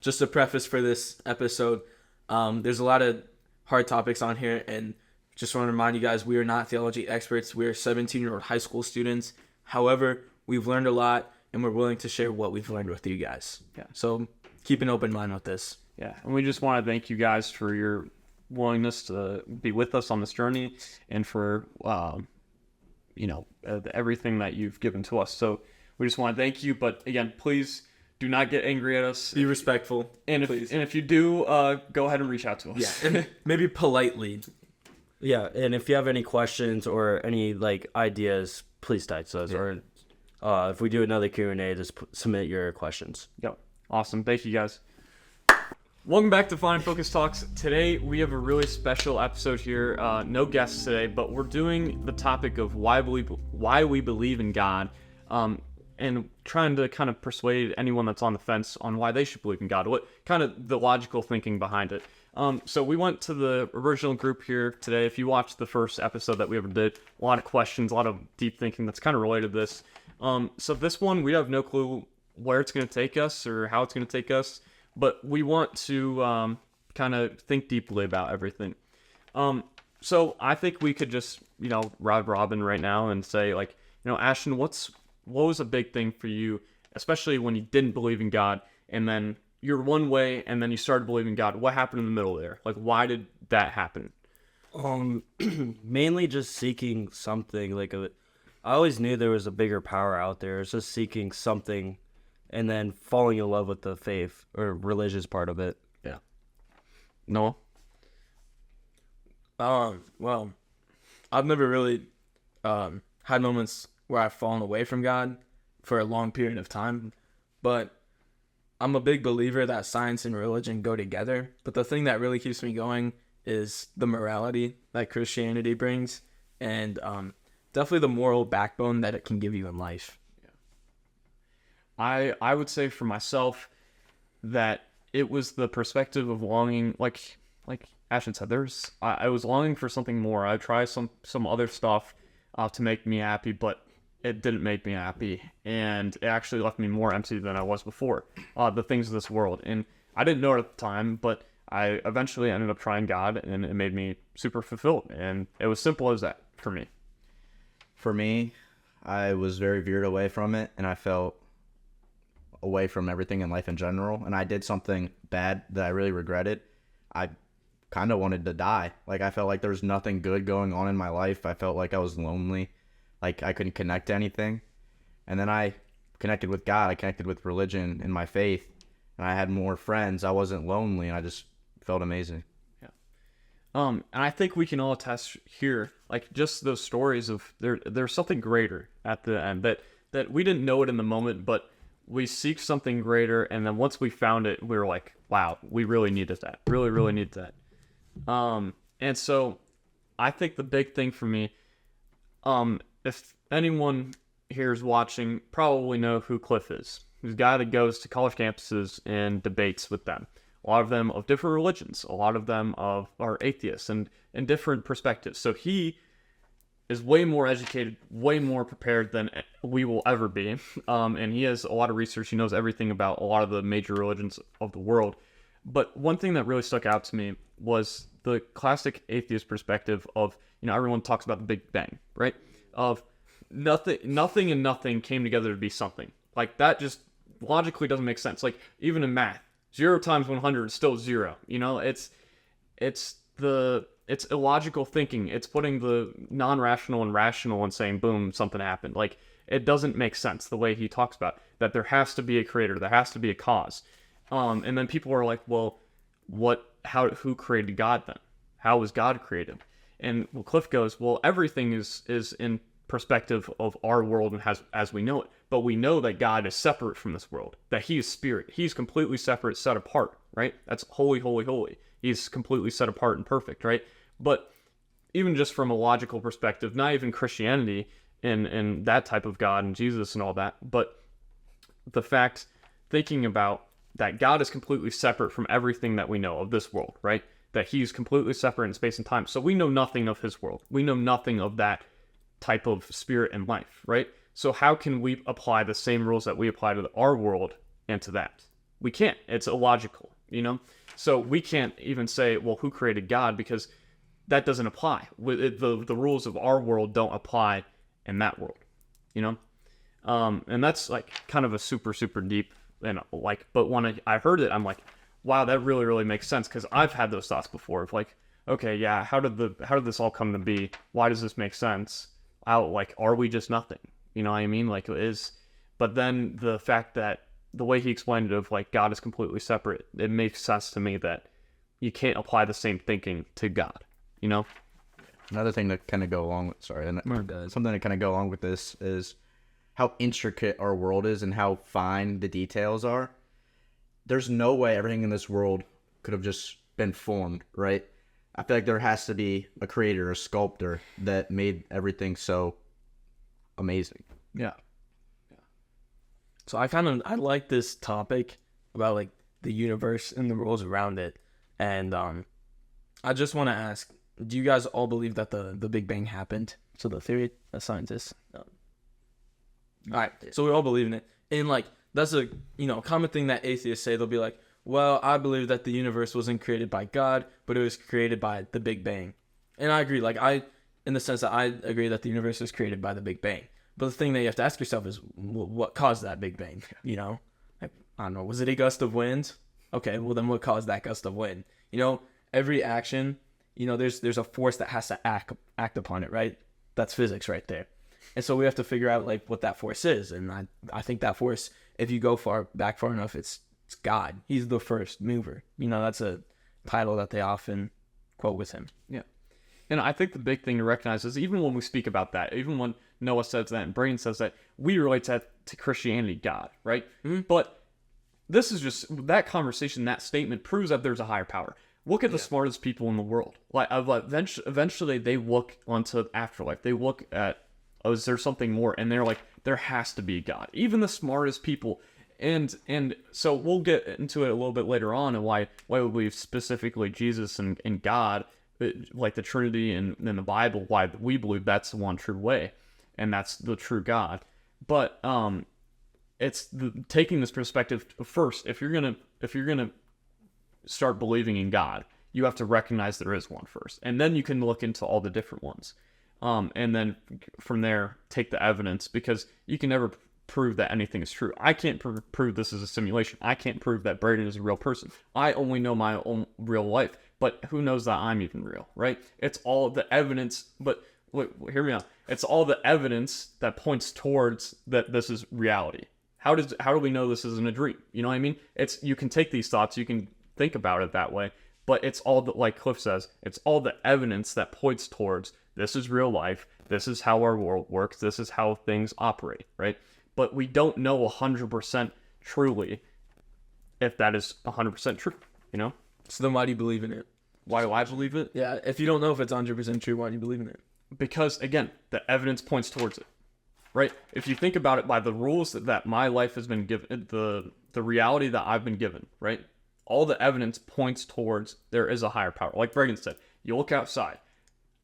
just a preface for this episode. There's a lot of hard topics on here, and just want to remind you guys, we are not theology experts. We are 17-year-old high school students. However, we've learned a lot, and we're willing to share what we've learned with you guys. Yeah. So keep an open mind with this. Yeah, and we just want to thank you guys for your willingness to be with us on this journey and for, everything that you've given to us. So we just want to thank you. But again, please do not get angry at us. Be respectful, and please. If you do, go ahead and reach out to us. Yeah, and maybe politely. Yeah, and if you have any questions or any ideas, please text us. Yeah. Or if we do another Q&A, just submit your questions. Yep. Awesome. Thank you, guys. Welcome back to Fine Focus Talks. Today we have a really special episode here. No guests today, but we're doing the topic of why we believe in God, and trying to kind of persuade anyone that's on the fence on why they should believe in God. What kind of the logical thinking behind it. So we went to the original group here today. If you watched the first episode that we ever did, a lot of questions, a lot of deep thinking that's kind of related to this. So this one, we have no clue where it's going to take us or how it's going to take us, but we want to kind of think deeply about everything. So I think we could just, rob Robin right now and say, Ashton, what was a big thing for you, especially when you didn't believe in God, and then you're one way, and then you started believing God? What happened in the middle there? Why did that happen? Mainly just seeking something. I always knew there was a bigger power out there. It's just seeking something, and then falling in love with the faith or religious part of it. Yeah. No. Well, I've never really had moments where I've fallen away from God for a long period of time, but I'm a big believer that science and religion go together. But the thing that really keeps me going is the morality that Christianity brings, and definitely the moral backbone that it can give you in life. Yeah. I would say for myself that it was the perspective of longing, like Ashton said, I was longing for something more. I tried some other stuff to make me happy, but it didn't make me happy, and it actually left me more empty than I was before. The things of this world, and I didn't know it at the time, but I eventually ended up trying God, and it made me super fulfilled, and it was simple as that for me. For me, I was very veered away from it, and I felt away from everything in life in general, and I did something bad that I really regretted. I kind of wanted to die. I felt like there was nothing good going on in my life. I felt like I was lonely. I couldn't connect to anything. And then I connected with God. I connected with religion and my faith. And I had more friends. I wasn't lonely, and I just felt amazing. Yeah. And I think we can all attest here, just those stories of there's something greater at the end that we didn't know it in the moment, but we seek something greater. And then once we found it, we were like, wow, we really needed that. Really, really needed that. And so I think the big thing for me, if anyone here is watching, probably know who Cliff is. He's a guy that goes to college campuses and debates with them. A lot of them of different religions. A lot of them are atheists and different perspectives. So he is way more educated, way more prepared than we will ever be. And he has a lot of research. He knows everything about a lot of the major religions of the world. But one thing that really stuck out to me was the classic atheist perspective of, everyone talks about the Big Bang, right? Of nothing and nothing came together to be something. That just logically doesn't make sense. Even in math, 0 times 100 is still 0. It's illogical thinking. It's putting the non-rational and rational and saying, boom, something happened. It doesn't make sense the way he talks about it, that there has to be a creator, there has to be a cause. And then people are like, well, who created God then? How was God created? And Cliff goes, well, everything is in perspective of our world and as we know it. But we know that God is separate from this world, that he is spirit. He's completely separate, set apart, right? That's holy, holy, holy. He's completely set apart and perfect, right? But even just from a logical perspective, not even Christianity and that type of God and Jesus and all that, but the fact, thinking about that God is completely separate from everything that we know of this world, right? That he's completely separate in space and time. So we know nothing of his world. We know nothing of that type of spirit and life, right? So how can we apply the same rules that we apply to our world and to that? We can't. It's illogical, you know? So we can't even say, well, who created God? Because that doesn't apply. The rules of our world don't apply in that world, you know? And that's like kind of a super, super deep, and like, but when I heard it, I'm like, wow, that really, really makes sense. Cause I've had those thoughts before of like, okay, yeah, how did this all come to be? Why does this make sense? Like, are we just nothing? You know what I mean? Like it is, but then the fact that the way he explained it of like God is completely separate, it makes sense to me that you can't apply the same thinking to God, you know? Another thing to kind of go along with, something to kind of go along with this is how intricate our world is and how fine the details are. There's no way everything in this world could have just been formed, right? I feel like there has to be a creator, a sculptor that made everything so amazing. Yeah. So I like this topic about like the universe and the rules around it, and I just want to ask, do you guys all believe that the Big Bang happened? So the theory of scientists. All right, so we all believe in it, and like that's a common thing that atheists say. They'll be like, well, I believe that the universe wasn't created by God, but it was created by the Big Bang, and I agree. Like in the sense that I agree that the universe was created by the Big Bang. But the thing that you have to ask yourself is, what caused that Big Bang? You know, like, I don't know. Was it a gust of wind? Okay, well then what caused that gust of wind? You know, every action, there's a force that has to act upon it, right? That's physics right there. And so we have to figure out like what that force is. And I think that force, if you go far enough, it's God. He's the first mover. That's a title that they often quote with him. Yeah. And I think the big thing to recognize is even when we speak about that, even when Noah says that and Braden says that, we relate that to Christianity, God, right? Mm-hmm. But this is just, that conversation, that statement proves that there's a higher power. Look at the smartest people in the world. Like eventually they look onto the afterlife. They look at, oh, is there something more? And they're like, there has to be God. Even the smartest people. And so we'll get into it a little bit later on and why we believe specifically Jesus and God, like the Trinity and in the Bible, why we believe that's the one true way, and that's the true God. But it's taking this perspective first. If you're gonna start believing in God, you have to recognize there is one first, and then you can look into all the different ones, and then from there take the evidence, because you can never prove that anything is true. I can't prove this is a simulation. I can't prove that Braden is a real person. I only know my own real life. But who knows that I'm even real, right? It's all the evidence, but wait, hear me out. It's all the evidence that points towards that this is reality. How do we know this isn't a dream? You know what I mean? You can take these thoughts, you can think about it that way, but it's all like Cliff says, it's all the evidence that points towards this is real life, this is how our world works, this is how things operate, right? But we don't know 100% truly if that is 100% true, you know? So then why do you believe in it? Why do I believe it? Yeah, if you don't know if it's 100% true, why do you believe in it? Because, again, the evidence points towards it, right? If you think about it by the rules that my life has been given, the reality that I've been given, right? All the evidence points towards there is a higher power. Like Braden said, you look outside.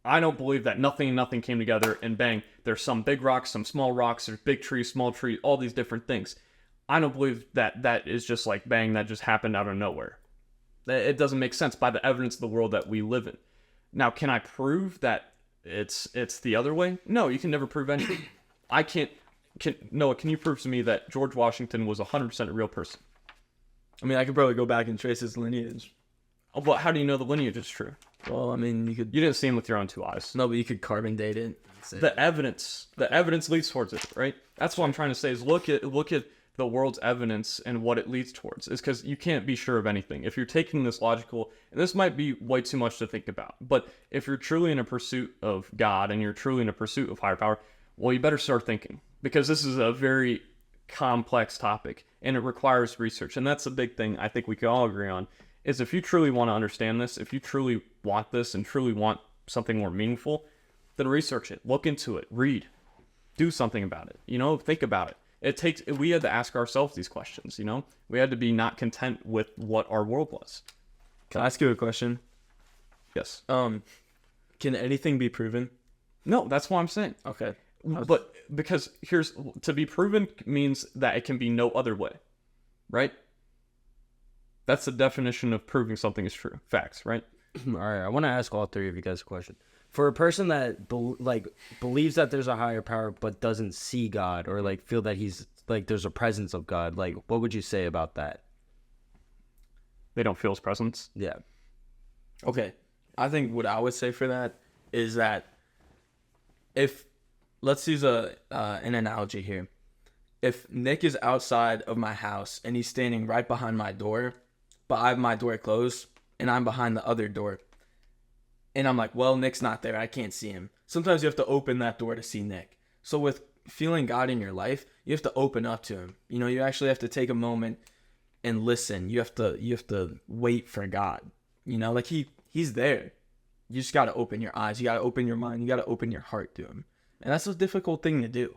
I don't believe that nothing and nothing came together and bang, there's some big rocks, some small rocks, there's big trees, small trees, all these different things. I don't believe that is just like bang, that just happened out of nowhere. It doesn't make sense by the evidence of the world that we live in. Now, can I prove that it's the other way? No, you can never prove anything. I can't. Noah, can you prove to me that George Washington was 100% a real person? I mean, I could probably go back and trace his lineage. Oh, but how do you know the lineage is true? Well, I mean, you didn't see him with your own two eyes. No, but you could carbon date it. The evidence leads towards it, right? That's what I'm trying to say is look at the world's evidence and what it leads towards, is because you can't be sure of anything. If you're taking this logical, and this might be way too much to think about, but if you're truly in a pursuit of God and you're truly in a pursuit of higher power, well, you better start thinking, because this is a very complex topic and it requires research. And that's the big thing I think we can all agree on, is if you truly want to understand this, if you truly want this and truly want something more meaningful, then research it, look into it, read, do something about it, think about it. We had to ask ourselves these questions, We had to be not content with what our world was. Can I ask you a question? Yes. Can anything be proven? No, that's what I'm saying. Okay. But because to be proven means that it can be no other way, right? That's the definition of proving something is true. Facts, right? All right, I want to ask all three of you guys a question. For a person that believes that there's a higher power but doesn't see God or like feel that he's like there's a presence of God, like what would you say about that? They don't feel his presence. Yeah. Okay. I think what I would say for that is that if, let's use an analogy here. If Nick is outside of my house and he's standing right behind my door, but I have my door closed and I'm behind the other door, and I'm like, well, Nick's not there, I can't see him. Sometimes you have to open that door to see Nick. So with feeling God in your life, you have to open up to him. You know, you actually have to take a moment and listen. You have to wait for God. You know, like he's there. You just got to open your eyes. You got to open your mind. You got to open your heart to him. And that's a difficult thing to do.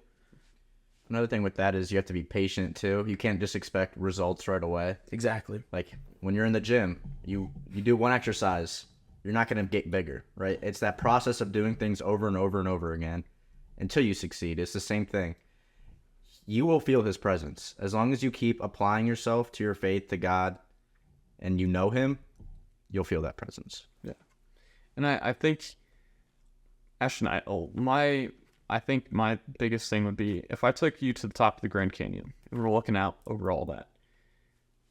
Another thing with that is you have to be patient too. You can't just expect results right away. Exactly. Like when you're in the gym, you do one exercise, you're not going to get bigger, right? It's that process of doing things over and over and over again until you succeed. It's the same thing. You will feel his presence. As long as you keep applying yourself to your faith to God and you know him, you'll feel that presence. Yeah. And I think, Ashton, I think my biggest thing would be if I took you to the top of the Grand Canyon and we're looking out over all that,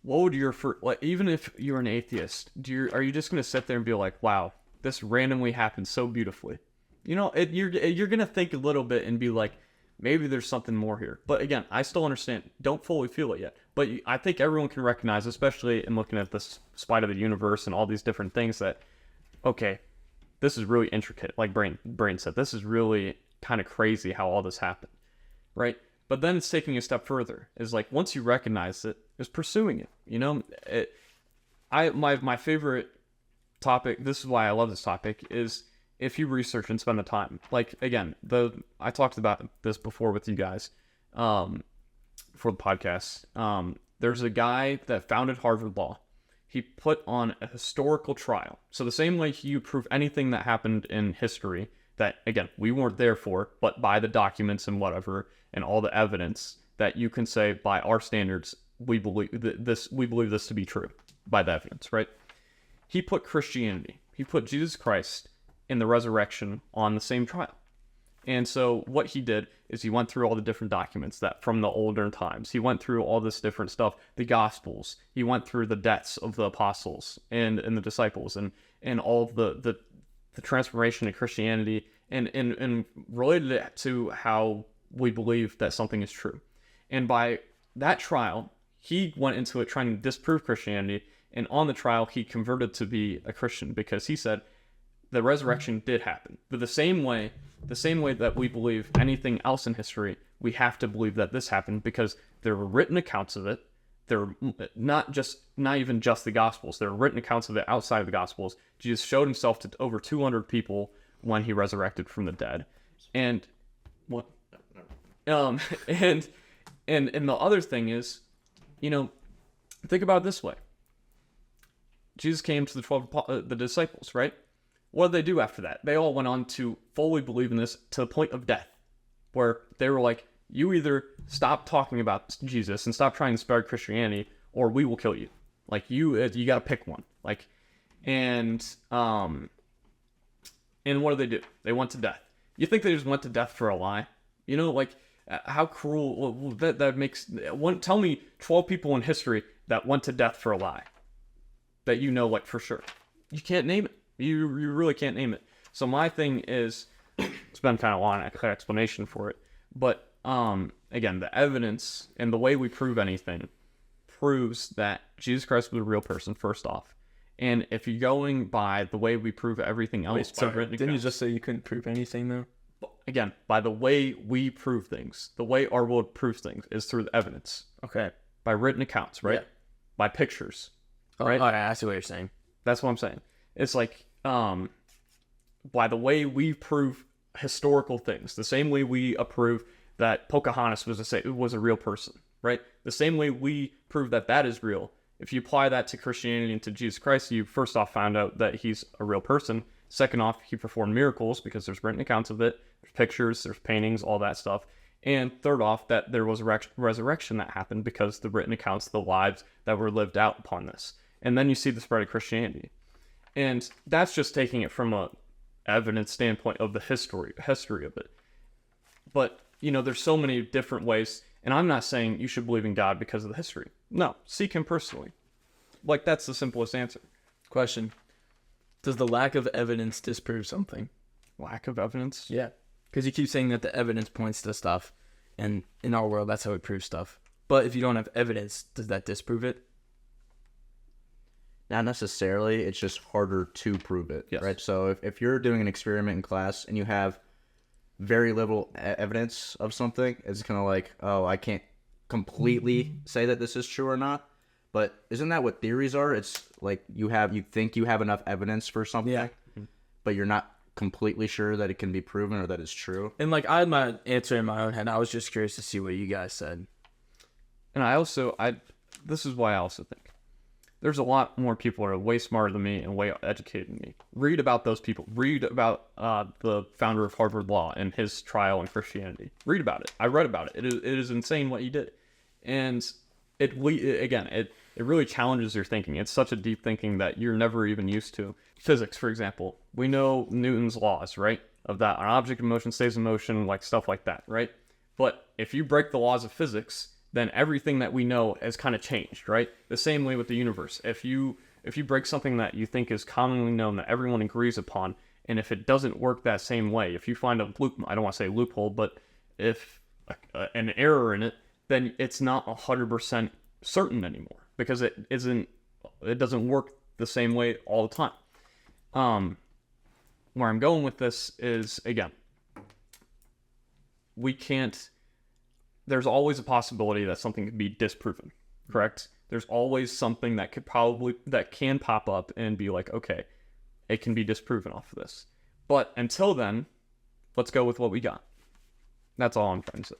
what would your first, like, even if you're an atheist, are you just going to sit there and be like, wow, this randomly happened so beautifully? You know, you're going to think a little bit and be like, maybe there's something more here. But again, I still understand. Don't fully feel it yet. But I think everyone can recognize, especially in looking at the spite of the universe and all these different things, that, okay, this is really intricate. Like Brain said, this is really kind of crazy how all this happened, right? But then it's taking a step further. Is like once you recognize it, is pursuing it. You know, my favorite topic. This is why I love this topic. Is if you research and spend the time. Like again, I talked about this before with you guys, for the podcast. There's a guy that founded Harvard Law. He put on a historical trial. So the same way you prove anything that happened in history that, again, we weren't there for, but by the documents and whatever and all the evidence that you can say by our standards, we believe this to be true by the evidence, right? He put Christianity, he put Jesus Christ in the resurrection on the same trial. And so what he did is he went through all the different documents that from the older times. He went through all this different stuff, the Gospels. He went through the deaths of the apostles and the disciples and all of the transformation of Christianity and related it to how we believe that something is true. And by that trial, he went into it trying to disprove Christianity. And on the trial, he converted to be a Christian because he said the resurrection did happen. But the same way that we believe anything else in history, we have to believe that this happened because there were written accounts of it. There were not even just the Gospels. There were written accounts of it outside of the Gospels. Jesus showed himself to over 200 people when he resurrected from the dead. And what? And the other thing is, you know, think about it this way. Jesus came to the disciples, right? What did they do after that? They all went on to fully believe in this to the point of death, where they were like, you either stop talking about Jesus and stop trying to spread Christianity, or we will kill you. Like you got to pick one. Like, and what do? They went to death. You think they just went to death for a lie? You know, like how cruel that makes. Tell me 12 people in history that went to death for a lie that you know, like for sure. You can't name it. You really can't name it. So my thing is, it's been kind of long explanation for it, but again, the evidence and the way we prove anything proves that Jesus Christ was a real person, first off. And if you're going by the way we prove everything else, Didn't you just say you couldn't prove anything though? Again, by the way we prove things, the way our world proves things is through the evidence. Okay. By written accounts, right? Yeah. By pictures, right? right? All right, I see what you're saying. That's what I'm saying. It's like, by the way we prove historical things, the same way we approve that Pocahontas was a real person, right? The same way we prove that is real. If you apply that to Christianity and to Jesus Christ, you first off found out that he's a real person. Second off, he performed miracles because there's written accounts of it. There's pictures, there's paintings, all that stuff. And third off, that there was a resurrection that happened because the written accounts, the lives that were lived out upon this. And then you see the spread of Christianity. And that's just taking it from a evidence standpoint of the history of it. But, there's so many different ways. And I'm not saying you should believe in God because of the history. No, seek him personally. Like, that's the simplest answer. Question. Does the lack of evidence disprove something? Lack of evidence? Yeah. Because you keep saying that the evidence points to stuff. And in our world, that's how we prove stuff. But if you don't have evidence, does that disprove it? Not necessarily. It's just harder to prove it, Yes. right? So if you're doing an experiment in class and you have very little evidence of something, it's kind of like, oh, I can't completely say that this is true or not. But isn't that what theories are? It's like you think you have enough evidence for something, but you're not completely sure that it can be proven or that it's true. And like I had my answer in my own head. I was just curious to see what you guys said. And this is why I also think there's a lot more people who are way smarter than me and way educated than me. Read about those people. Read about the founder of Harvard Law and his trial in Christianity. Read about it. I read about it. It is insane what he did. And it really challenges your thinking. It's such a deep thinking that you're never even used to. Physics, for example. We know Newton's laws, right? Of that. An object in motion stays in motion, like stuff like that, right? But if you break the laws of physics, then everything that we know has kind of changed, right? The same way with the universe. If you break something that you think is commonly known, that everyone agrees upon, and if it doesn't work that same way, if you find a I don't want to say loophole, but if an error in it, then it's not 100% certain anymore because it doesn't work the same way all the time. Where I'm going with this is, again, there's always a possibility that something could be disproven, correct? There's always something that can pop up and be like, okay, it can be disproven off of this. But until then, let's go with what we got. That's all I'm trying to say.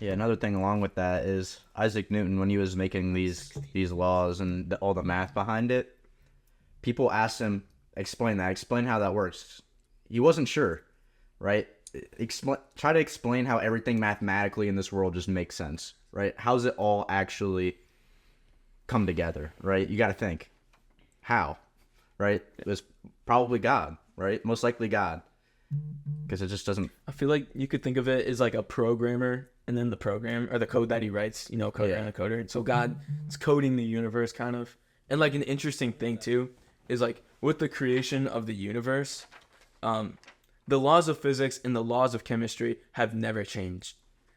Yeah, another thing along with that is Isaac Newton, when he was making these laws and all the math behind it, people asked him, explain how that works. He wasn't sure, right? Try to explain how everything mathematically in this world just makes sense, right? How's it all actually come together, right? You got to think. How, right? It was probably God, right? Most likely God. Because it just doesn't... I feel like you could think of it as like a programmer and then the program or the code that he writes, coder and a coder. So God is coding the universe kind of. And like an interesting thing too is like with the creation of the universe, the laws of physics and the laws of chemistry have never changed.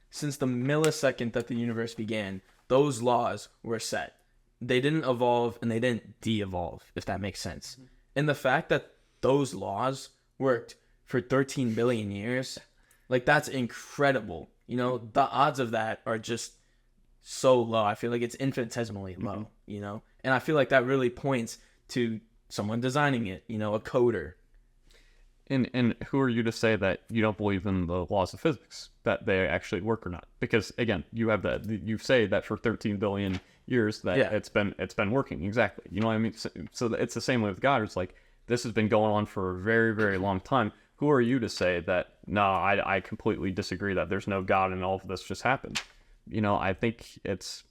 Since the millisecond that the universe began, those laws were set. They didn't evolve and they didn't de-evolve, if that makes sense. And the fact that those laws worked for 13 billion years, like that's incredible. The odds of that are just so low. I feel like it's infinitesimally low, And I feel like that really points to someone designing it, a coder. And who are you to say that you don't believe in the laws of physics, that they actually work or not? Because again, you say that for 13 billion years that it's been working. Exactly. You know what I mean? So it's the same way with God. It's like this has been going on for a very, very long time. Who are you to say that, no, I completely disagree that there's no God and all of this just happened? I think it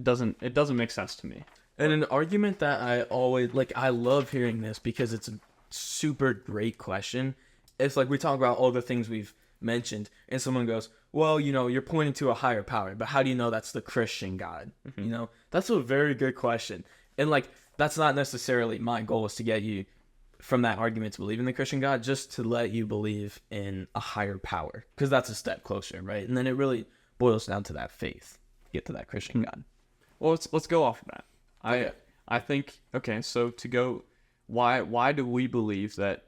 doesn't make sense to me. And an argument that I always I love hearing this because it's a super great question. It's like we talk about all the things we've mentioned and someone goes, well, you're pointing to a higher power, but how do you know that's the Christian God? Mm-hmm. That's a very good question. And that's not necessarily my goal, is to get you from that argument to believe in the Christian God, just to let you believe in a higher power, because that's a step closer, right? And then it really boils down to that faith, get to that Christian God. Well, let's go off of that. I think, okay, so to go, why do we believe that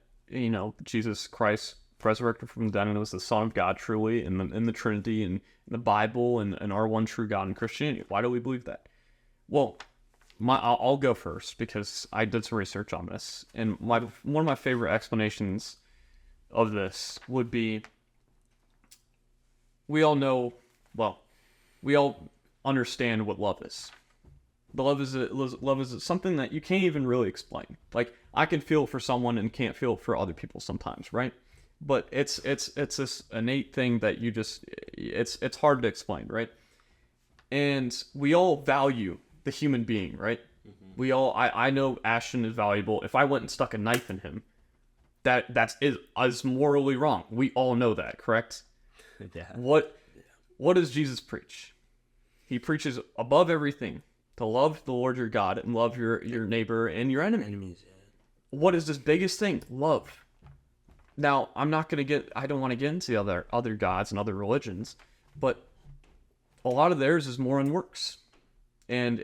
Jesus Christ resurrected from the dead and was the Son of God truly in the Trinity and the Bible and our one true God in Christianity? Why do we believe that? Well, I'll go first because I did some research on this, and one of my favorite explanations of this would be, we all understand what love is. Love is something that you can't even really explain. Like, I can feel for someone and can't feel for other people sometimes, right? But it's this innate thing that you just it's hard to explain, right? And we all value the human being, right? Mm-hmm. I know Ashton is valuable. If I went and stuck a knife in him, is morally wrong. We all know that, correct? Yeah. What does Jesus preach? He preaches above everything to love the Lord your God and love your neighbor and your enemy. Enemies. Yeah. What is this biggest thing? Love. Now, I don't want to get into the other gods and other religions, but a lot of theirs is more on works and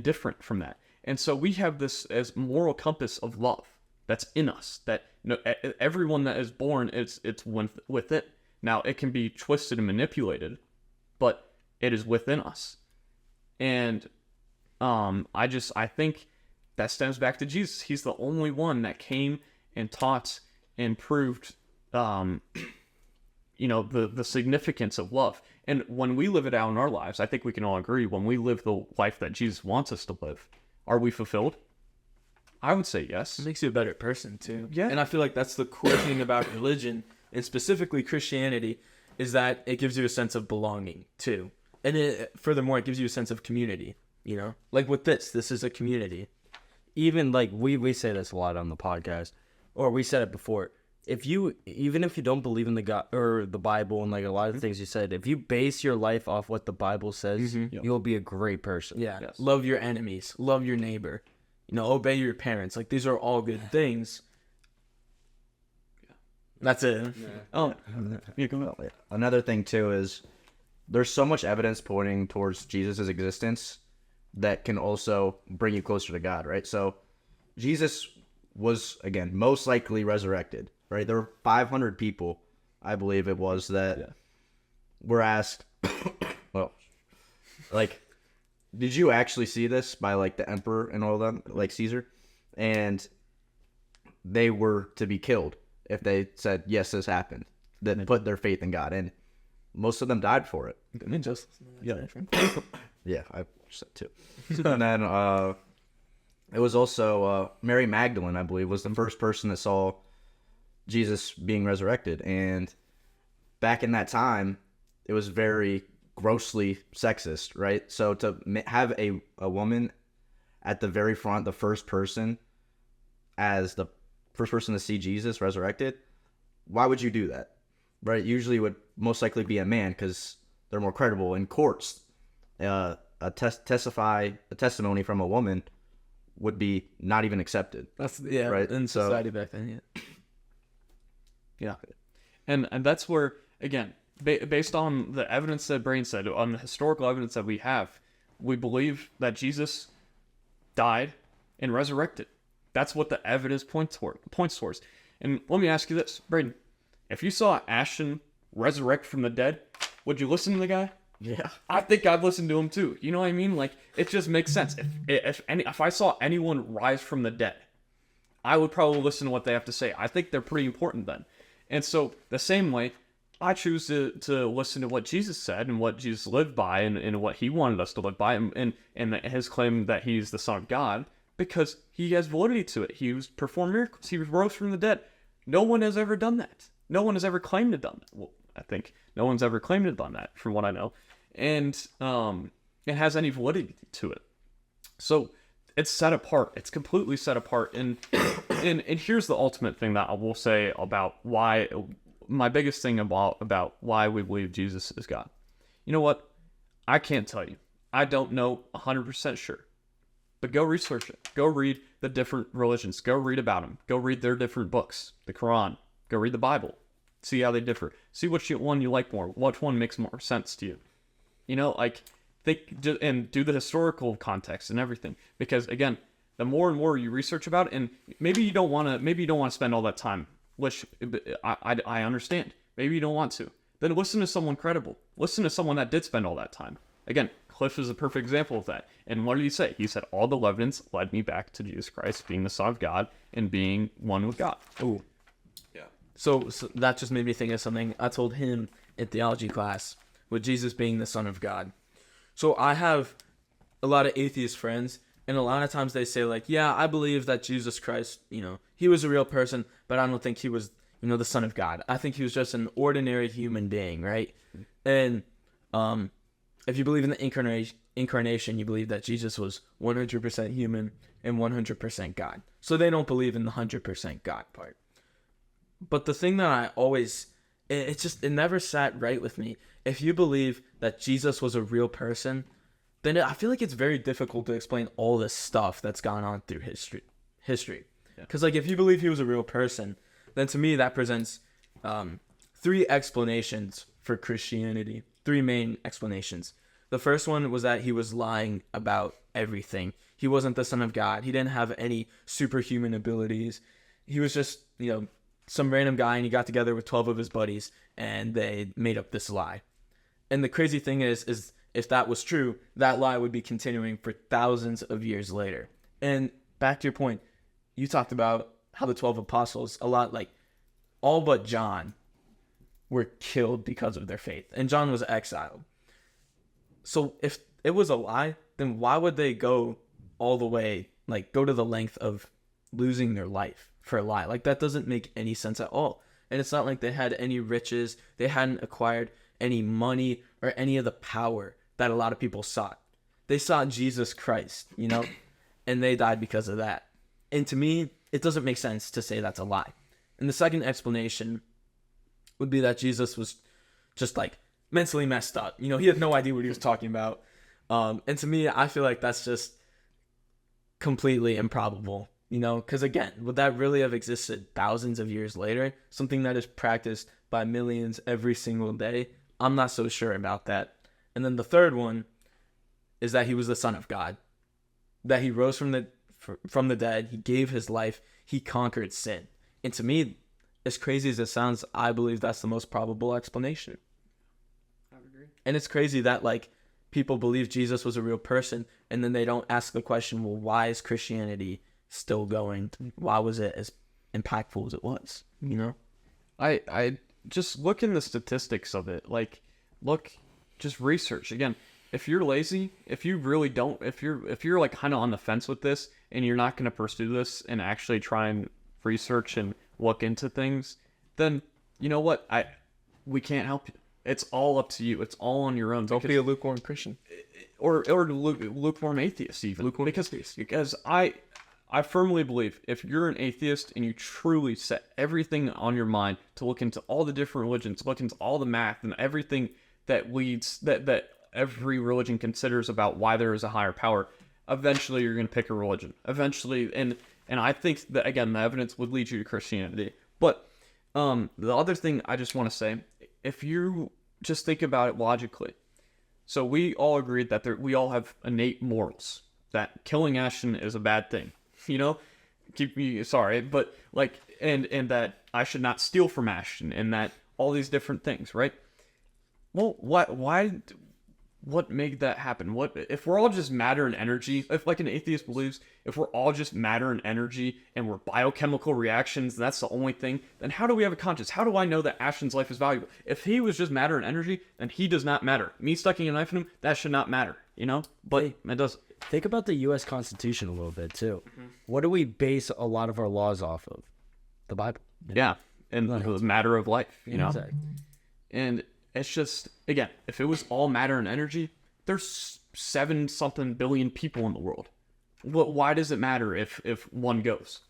different from that. And so we have this as moral compass of love that's in us, that everyone that is born, it's within. Now, it can be twisted and manipulated, but it is within us. And I think that stems back to Jesus. He's the only one that came and taught and proved the significance of love. And when we live it out in our lives, I think we can all agree, when we live the life that Jesus wants us to live, are we fulfilled? I would say yes. It makes you a better person too. Yeah. And I feel like that's the cool thing about religion, and specifically Christianity, is that it gives you a sense of belonging too. And furthermore, it gives you a sense of community, Like with this is a community. Even like we say this a lot on the podcast, or we said it before. Even if you don't believe in the God or the Bible and like a lot of things you said, if you base your life off what the Bible says, you'll be a great person. Yeah. Yes. Love your enemies. Love your neighbor. Obey your parents. Like, these are all good things. That's it. Oh, you can go. Another thing too is there's so much evidence pointing towards Jesus' existence that can also bring you closer to God, right? So Jesus was, again, most likely resurrected, right? There were 500 people, I believe it was, that were asked, well, like, did you actually see this by, like, the emperor and all them, like Caesar? And they were to be killed if they said, yes, this happened, that put their faith in God. And most of them died for it. Yeah, I said too. And then it was also Mary Magdalene, I believe, was the first person that saw Jesus being resurrected. And back in that time, it was very grossly sexist, right? So to have a woman at the very front, the first person, as the first person to see Jesus resurrected, why would you do that, right? Usually it would most likely be a man because they're more credible in courts. A testimony from a woman would be not even accepted. That's right in society back then. Yeah, and that's where, again, based on the evidence that Brain said, on the historical evidence that we have, we believe that Jesus died and resurrected. That's what the evidence points towards. And let me ask you this, Braden: if you saw Ashton resurrect from the dead, would you listen to the guy? Yeah, I think I'd listen to him too. You know what I mean? Like, it just makes sense. If I saw anyone rise from the dead, I would probably listen to what they have to say. I think they're pretty important then. And so the same way, I choose to listen to what Jesus said and what Jesus lived by and what he wanted us to live by, and his claim that he's the Son of God, because he has validity to it. He performed miracles. He rose from the dead. No one has ever done that. No one has ever claimed to done that. Well, I think no one's ever claimed to have done that, from what I know. And it has any validity to it. So it's set apart. It's completely set apart. And here's the ultimate thing that I will say about why, my biggest thing about why we believe Jesus is God. You know what? I can't tell you. I don't know 100% sure. But go research it. Go read the different religions. Go read about them. Go read their different books. The Quran. Go read the Bible. See how they differ. See which one you like more. Which one makes more sense to you. Think and do the historical context and everything. Because again, the more and more you research about it, and maybe you don't want to spend all that time, which I understand. Maybe you don't want to. Then listen to someone credible. Listen to someone that did spend all that time. Again, Cliff is a perfect example of that. And what did he say? He said, all the evidence led me back to Jesus Christ being the Son of God and being one with God. Ooh. Yeah. So that just made me think of something I told him in theology class, with Jesus being the Son of God. So I have a lot of atheist friends, and a lot of times they say, like, yeah, I believe that Jesus Christ, he was a real person, but I don't think he was, the Son of God. I think he was just an ordinary human being, right? And if you believe in the incarnation, you believe that Jesus was 100% human and 100% God. So they don't believe in the 100% God part. But the thing that I always, it never sat right with me. If you believe that Jesus was a real person, then I feel like it's very difficult to explain all this stuff that's gone on through history. Because like if you believe he was a real person, then to me that presents three explanations for Christianity. Three main explanations. The first one was that he was lying about everything. He wasn't the Son of God. He didn't have any superhuman abilities. He was just, some random guy, and he got together with 12 of his buddies, and they made up this lie. And the crazy thing is if that was true, that lie would be continuing for thousands of years later. And back to your point, you talked about how the 12 apostles, a lot like all but John, were killed because of their faith. And John was exiled. So if it was a lie, then why would they go all the way, like go to the length of losing their life for a lie? Like that doesn't make any sense at all. And it's not like they had any riches. They hadn't acquired any money or any of the power that a lot of people sought. They sought Jesus Christ, and they died because of that. And to me, it doesn't make sense to say that's a lie. And the second explanation would be that Jesus was just like mentally messed up. He had no idea what he was talking about. And to me, I feel like that's just completely improbable, because again, would that really have existed thousands of years later? Something that is practiced by millions every single day? I'm not so sure about that. And then the third one is that he was the Son of God, that he rose from the dead. He gave his life. He conquered sin. And to me, as crazy as it sounds, I believe that's the most probable explanation. I would agree. And it's crazy that like people believe Jesus was a real person, and then they don't ask the question, well, why is Christianity still going? Why was it as impactful as it was? I just look in the statistics of it. Like, just research again. If you're lazy, if you really don't, if you're like kind of on the fence with this, and you're not going to pursue this and actually try and research and look into things, then you know what? We can't help you. It's all up to you. It's all on your own. Don't be a lukewarm Christian, or lukewarm atheist even. Lukewarm atheist. Because I firmly believe if you're an atheist and you truly set everything on your mind to look into all the different religions, look into all the math and everything that leads that every religion considers about why there is a higher power, eventually you're going to pick a religion. Eventually, and I think that again the evidence would lead you to Christianity. But the other thing I just want to say, if you just think about it logically, so we all agreed that we all have innate morals, that killing Ashton is a bad thing. Keep me sorry, but like, and that I should not steal from Ashton, and that all these different things, right? Well, what made that happen? What if we're all just matter and energy? If like an atheist believes, if we're all just matter and energy, and we're biochemical reactions, and that's the only thing, then how do we have a conscience? How do I know that Ashton's life is valuable? If he was just matter and energy, then he does not matter. Me sticking a knife in him, that should not matter, But it does. Think about the U.S. Constitution a little bit too. Mm-hmm. What do we base a lot of our laws off of? The Bible. Yeah, and the matter of life, Exactly. And it's just, again, if it was all matter and energy, there's 7-something billion people in the world. Why does it matter if one goes?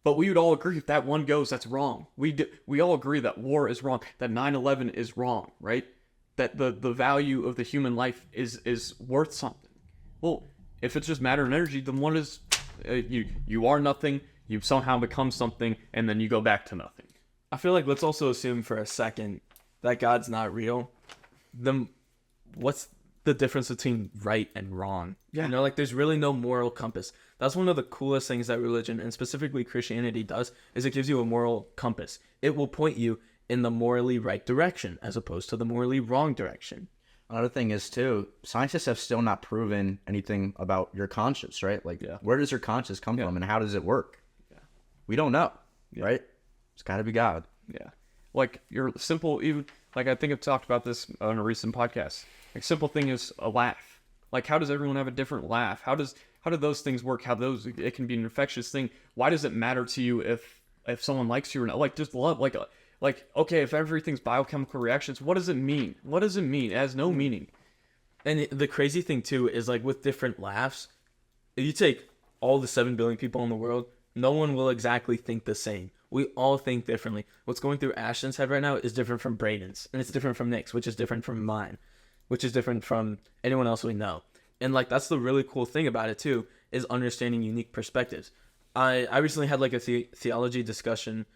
But we would all agree if that one goes, that's wrong. We all agree that war is wrong, that 9/11 is wrong, right? That the value of the human life is worth something. Well, if it's just matter and energy, then what is you are nothing, you somehow become something, and then you go back to nothing. I feel like let's also assume for a second that God's not real. Then what's the difference between right and wrong? Yeah. There's really no moral compass. That's one of the coolest things that religion, and specifically Christianity, does, is it gives you a moral compass. It will point you in the morally right direction as opposed to the morally wrong direction. Another thing is too, scientists have still not proven anything about your conscience, right? Like, where does your conscience come from, and how does it work? Yeah. We don't know, right? It's got to be God. Yeah. Like your simple, even like I think I've talked about this on a recent podcast. Like simple thing is a laugh. Like how does everyone have a different laugh? How do those things work? It can be an infectious thing. Why does it matter to you if someone likes you or not? Like just love, like okay, if everything's biochemical reactions, what does it mean? What does it mean? It has no meaning. And the crazy thing too is like with different laughs, if you take all the 7 billion people in the world, no one will exactly think the same. We all think differently. What's going through Ashton's head right now is different from Braden's, and it's different from Nick's, which is different from mine, which is different from anyone else we know. And like that's the really cool thing about it too, is understanding unique perspectives. I recently had like a theology discussion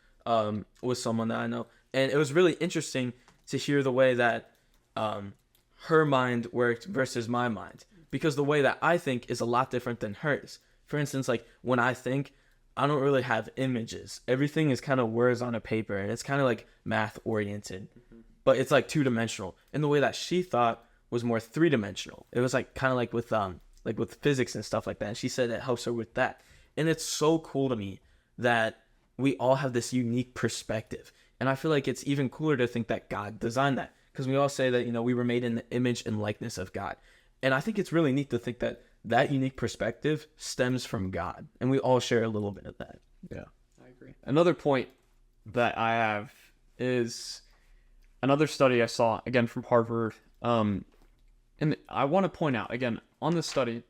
with someone that I know, and it was really interesting to hear the way that her mind worked versus my mind, because the way that I think is a lot different than hers. For instance, like when I think, I don't really have images. Everything is kind of words on a paper, and it's kind of like math oriented, but it's like 2-dimensional. And the way that she thought was more 3-dimensional. It was like kind of like with physics and stuff like that. And she said it helps her with that. And it's so cool to me that we all have this unique perspective. And I feel like it's even cooler to think that God designed that, because we all say that, we were made in the image and likeness of God. And I think it's really neat to think that that unique perspective stems from God, and we all share a little bit of that. Yeah, I agree. Another point that I have is another study I saw, again, from Harvard. And I want to point out, again, on this study,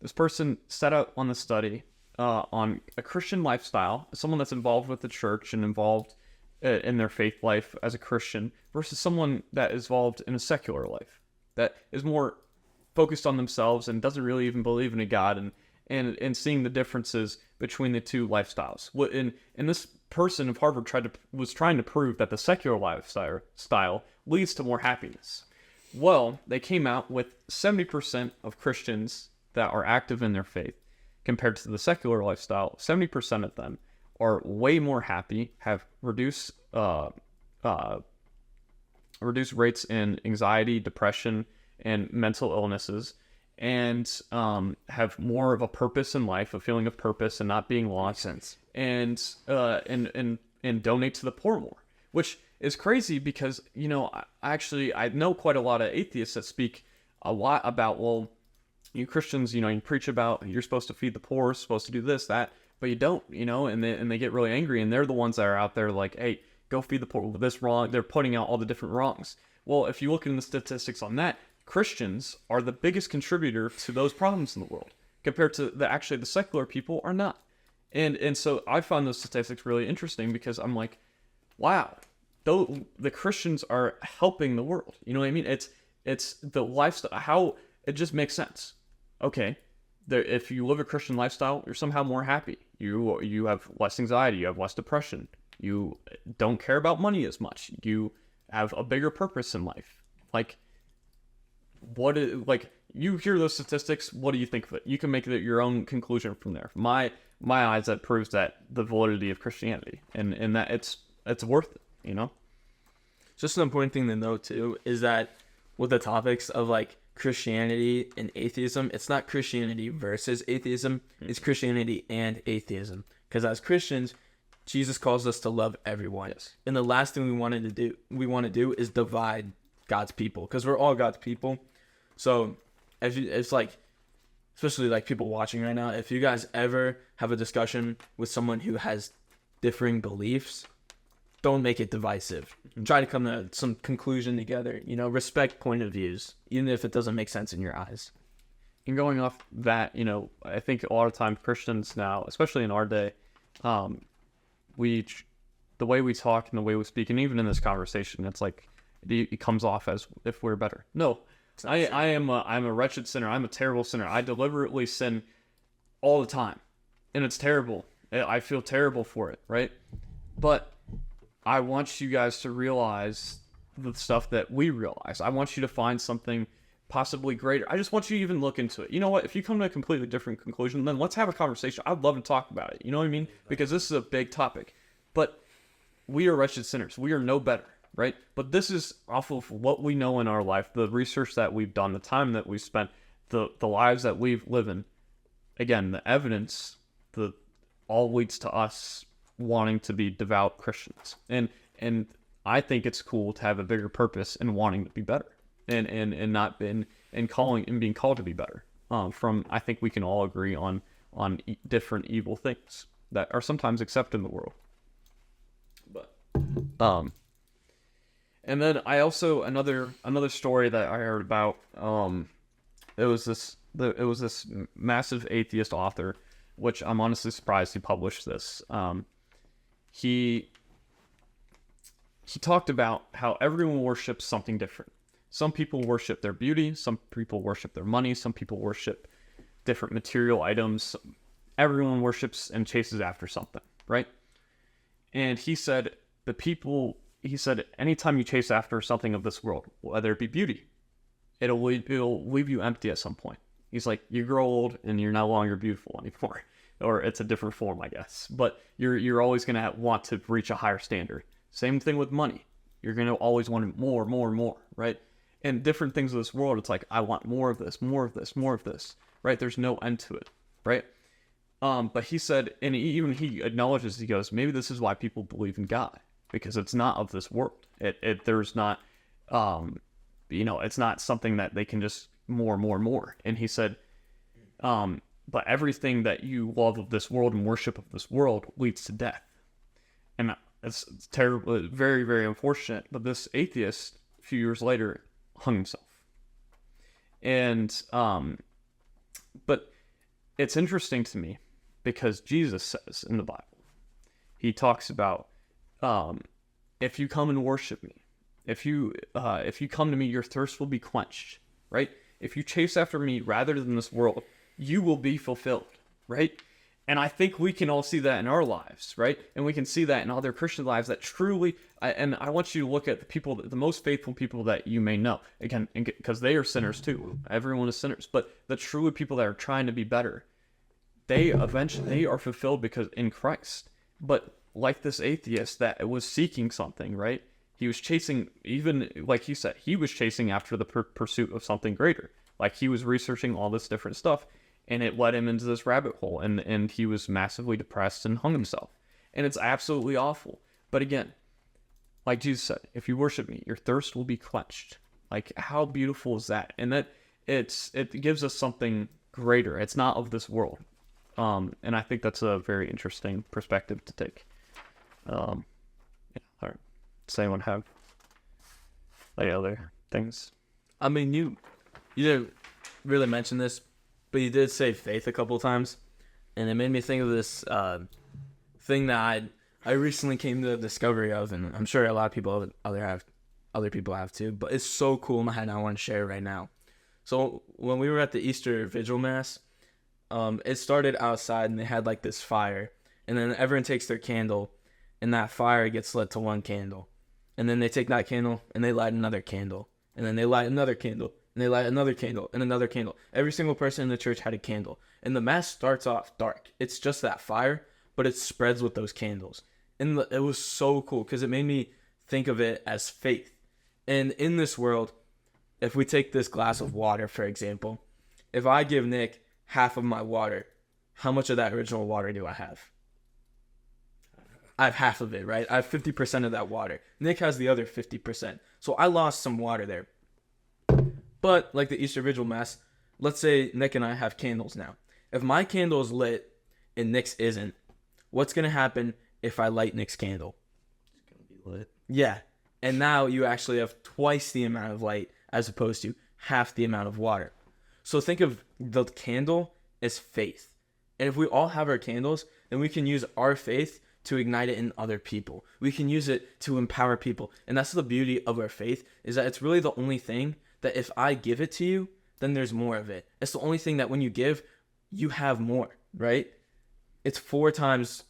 this person set out on the study on a Christian lifestyle, someone that's involved with the church and involved in their faith life as a Christian, versus someone that is involved in a secular life, that is more focused on themselves and doesn't really even believe in a God, and seeing the differences between the two lifestyles. And this person of Harvard was trying to prove that the secular lifestyle leads to more happiness. Well, they came out with 70% of Christians that are active in their faith compared to the secular lifestyle. 70% of them are way more happy, have reduced rates in anxiety, depression, and mental illnesses, and have more of a purpose in life, a feeling of purpose and not being lost, and donate to the poor more, which is crazy because I know quite a lot of atheists that speak a lot about, well, you Christians, you preach about you're supposed to feed the poor, supposed to do this, that, but you don't, and they get really angry, and they're the ones that are out there like, hey, go feed the poor, this wrong. They're putting out all the different wrongs. Well, if you look into the statistics on that, Christians are the biggest contributor to those problems in the world compared to the secular people are not. And so I found those statistics really interesting because I'm like, wow, though the Christians are helping the world. You know what I mean? It's the lifestyle, how it just makes sense. Okay, if you live a Christian lifestyle, you're somehow more happy. You have less anxiety, you have less depression. You don't care about money as much. You have a bigger purpose in life. You hear those statistics, what do you think of it? You can make your own conclusion from there. My eyes, that proves that the validity of Christianity and that it's worth it, Just an important thing to know too is that with the topics of like Christianity and atheism, it's not Christianity versus atheism, it's Christianity and atheism. Because as Christians, Jesus calls us to love everyone. Yes. And the last thing we want to do is divide God's people, because we're all God's people. So it's like, especially like people watching right now, if you guys ever have a discussion with someone who has differing beliefs, don't make it divisive. Try to come to some conclusion together. Respect point of views, even if it doesn't make sense in your eyes. And going off that, I think a lot of times Christians now, especially in our day, the way we talk and the way we speak, and even in this conversation, it's like it comes off as if we're better. No, I'm a wretched sinner. I'm a terrible sinner. I deliberately sin all the time, and it's terrible. I feel terrible for it, right? But I want you guys to realize the stuff that we realize. I want you to find something possibly greater. I just want you to even look into it. You know what? If you come to a completely different conclusion, then let's have a conversation. I'd love to talk about it. You know what I mean? Because this is a big topic. But we are wretched sinners. We are no better, right? But this is off of what we know in our life, the research that we've done, the time that we've spent, the lives that we've lived in. Again, the evidence, all leads to us wanting to be devout Christians. And I think it's cool to have a bigger purpose in wanting to be better. And not been and calling and being called to be better. I think we can all agree on different evil things that are sometimes accepted in the world. But and then I also another story that I heard about it was this massive atheist author, which I'm honestly surprised he published this. He talked about how everyone worships something different. Some people worship their beauty, some people worship their money, some people worship different material items. Everyone worships and chases after something, right? And he said anytime you chase after something of this world, whether it be beauty, it'll leave you empty at some point. He's like, you grow old and you're no longer beautiful anymore, or it's a different form, I guess. But you're always gonna want to reach a higher standard. Same thing with money. You're gonna always want more, right? And different things of this world, it's like, I want more of this, right? There's no end to it, right? But he said, and he acknowledges, he goes, maybe this is why people believe in God, because it's not of this world. There's not, it's not something that they can just more. And he said, but everything that you love of this world and worship of this world leads to death. And it's terrible, very, very unfortunate. But this atheist, a few years later, hung himself. And, but it's interesting to me because Jesus says in the Bible, he talks about, if you come and worship me, if you come to me, your thirst will be quenched, right? If you chase after me rather than this world, you will be fulfilled, right? And I think we can all see that in our lives, right? And we can see that in other Christian lives that truly, and I want you to look at the people, the most faithful people that you may know, again, because they are sinners too. Everyone is sinners, but the truly people that are trying to be better, they are fulfilled because in Christ. But like this atheist that was seeking something, right? He was chasing, even like he said, he was chasing after the pursuit of something greater. Like he was researching all this different stuff. And it led him into this rabbit hole, and he was massively depressed and hung himself. And it's absolutely awful. But again, like Jesus said, if you worship me, your thirst will be quenched. Like, how beautiful is that? And that it gives us something greater. It's not of this world. And I think that's a very interesting perspective to take. Yeah, all right. Does anyone have any other things? I mean, you didn't really mention this, but you did say faith a couple of times, and it made me think of this thing that I recently came to the discovery of, and I'm sure a lot of people other people have too. But it's so cool in my head, and I want to share it right now. So when we were at the Easter Vigil Mass, it started outside, and they had like this fire, and then everyone takes their candle, and that fire gets lit to one candle, and then they take that candle and they light another candle, and then they light another candle. And they light another candle and another candle. Every single person in the church had a candle. And the mass starts off dark. It's just that fire, but it spreads with those candles. And it was so cool because it made me think of it as faith. And in this world, if we take this glass of water, for example, if I give Nick half of my water, how much of that original water do I have? I have half of it, right? I have 50% of that water. Nick has the other 50%. So I lost some water there. But like the Easter Vigil Mass, let's say Nick and I have candles now. If my candle is lit and Nick's isn't, what's going to happen if I light Nick's candle? It's going to be lit. Yeah. And now you actually have twice the amount of light as opposed to half the amount of water. So think of the candle as faith. And if we all have our candles, then we can use our faith to ignite it in other people. We can use it to empower people. And that's the beauty of our faith, is that it's really the only thing that if I give it to you, then there's more of it. It's the only thing that when you give, you have more, right? It's 4 times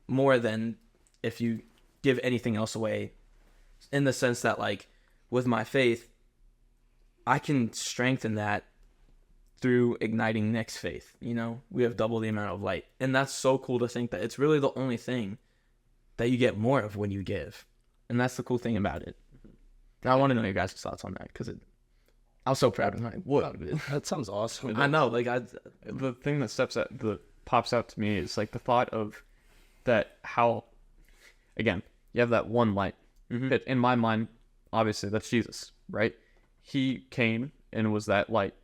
more than if you give anything else away, in the sense that, like, with my faith, I can strengthen that through igniting Nick's faith. You know, we have double the amount of light. And that's so cool to think that it's really the only thing that you get more of when you give. And that's the cool thing about it. I want to know your guys' thoughts on that, because I was so proud of it. That sounds awesome. I know, like the thing that pops out to me is like the thought of that, how, again, you have that one light. Mm-hmm. In my mind, obviously that's Jesus, right? He came and was that light,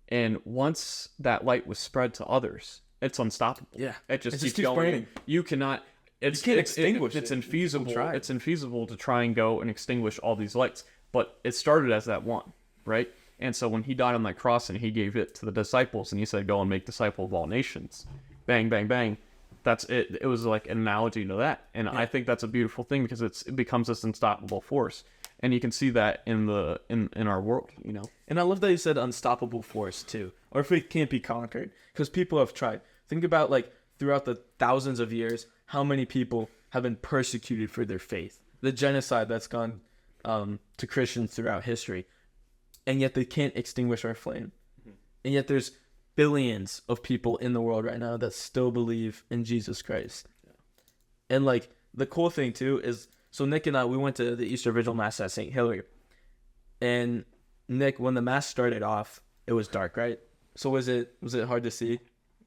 and once that light was spread to others, it's unstoppable. Yeah, it just keeps going. Burning. You cannot. You can't extinguish it. It's infeasible. It's infeasible to try and go and extinguish all these lights. But it started as that one, right? And so when he died on that cross and he gave it to the disciples and he said, go and make disciples of all nations, bang, bang, bang. That's it. It was like an analogy to that. And I think that's a beautiful thing because it becomes this unstoppable force. And you can see that in our world, you know. And I love that you said unstoppable force too, or faith can't be conquered, because people have tried. Think about like throughout the thousands of years, how many people have been persecuted for their faith, the genocide that's gone to Christians throughout history, and yet they can't extinguish our flame. And yet there's billions of people in the world right now that still believe in Jesus Christ. And like the cool thing too is, so Nick and I, we went to the Easter Vigil Mass at St. Hilary. And Nick, when the Mass started off, it was dark, right? So was it hard to see?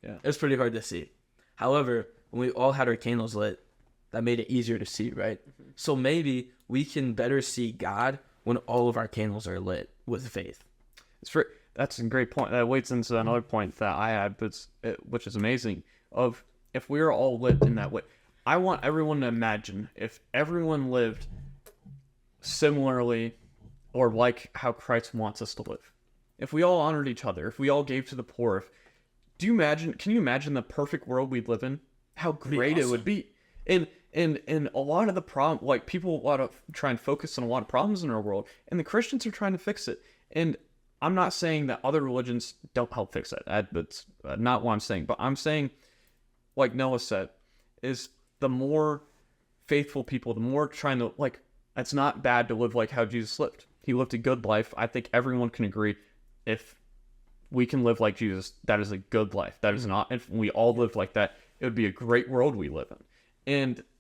Yeah. It was pretty hard to see. However, when we all had our candles lit, that made it easier to see, right? So maybe we can better see God when all of our candles are lit with faith. That's a great point. That leads into another point that I had, which is amazing. Of if we are all lit in that way, I want everyone to imagine if everyone lived similarly or like how Christ wants us to live. If we all honored each other, if we all gave to the poor, can you imagine the perfect world we'd live in? How great it would be. And a lot of the problem, like people want to try and focus on a lot of problems in our world, and the Christians are trying to fix it. And I'm not saying that other religions don't help fix it. That's not what I'm saying. But I'm saying, like Noah said, is the more faithful people, the more trying to, like, it's not bad to live like how Jesus lived. He lived a good life. I think everyone can agree if we can live like Jesus, that is a good life. That is not, if we all lived like that, it would be a great world we live in.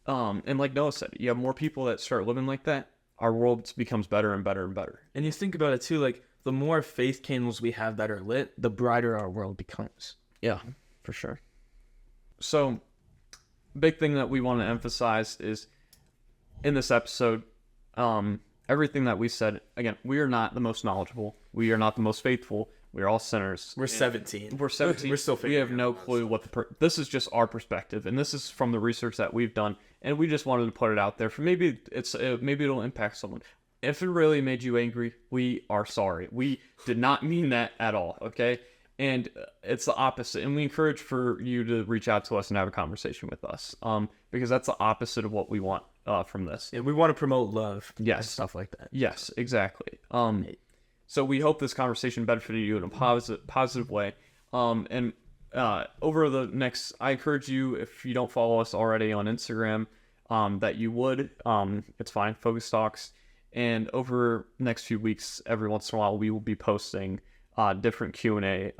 And like Noah said, you have more people that start living like that, our world becomes better and better and better. And you think about it too, like the more faith candles we have that are lit, the brighter our world becomes. Yeah, for sure. So, big thing that we want to emphasize is in this episode, everything that we said, again, we are not the most knowledgeable. We are not the most faithful. We are all sinners. We're 17. We're 17. We're still We have no clue what this is just our perspective, and this is from the research that we've done, and we just wanted to put it out there for maybe it'll impact someone. If it really made you angry, we are sorry. We did not mean that at all, okay? And it's the opposite, and we encourage for you to reach out to us and have a conversation with us, because that's the opposite of what we want from this. Yeah, we want to promote love. Yes. And stuff like that. Yes, exactly. So we hope this conversation benefited you in a positive way. And over the next, I encourage you, if you don't follow us already on Instagram, that you would. It's fine, Focus Talks. And over the next few weeks, every once in a while, we will be posting different Q&A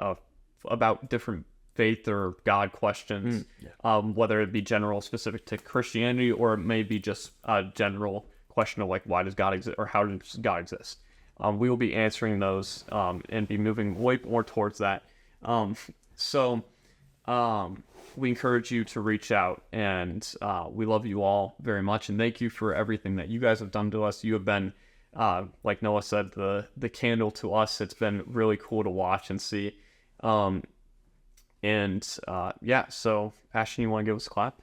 about different faith or God questions, whether it be general, specific to Christianity, or it may be just a general question of like, why does God exist, or how does God exist? We will be answering those and be moving way more towards that. So we encourage you to reach out, and we love you all very much, and thank you for everything that you guys have done to us. You have been, like Noah said, the candle to us. It's been really cool to watch and see. So Ashton, you want to give us a clap?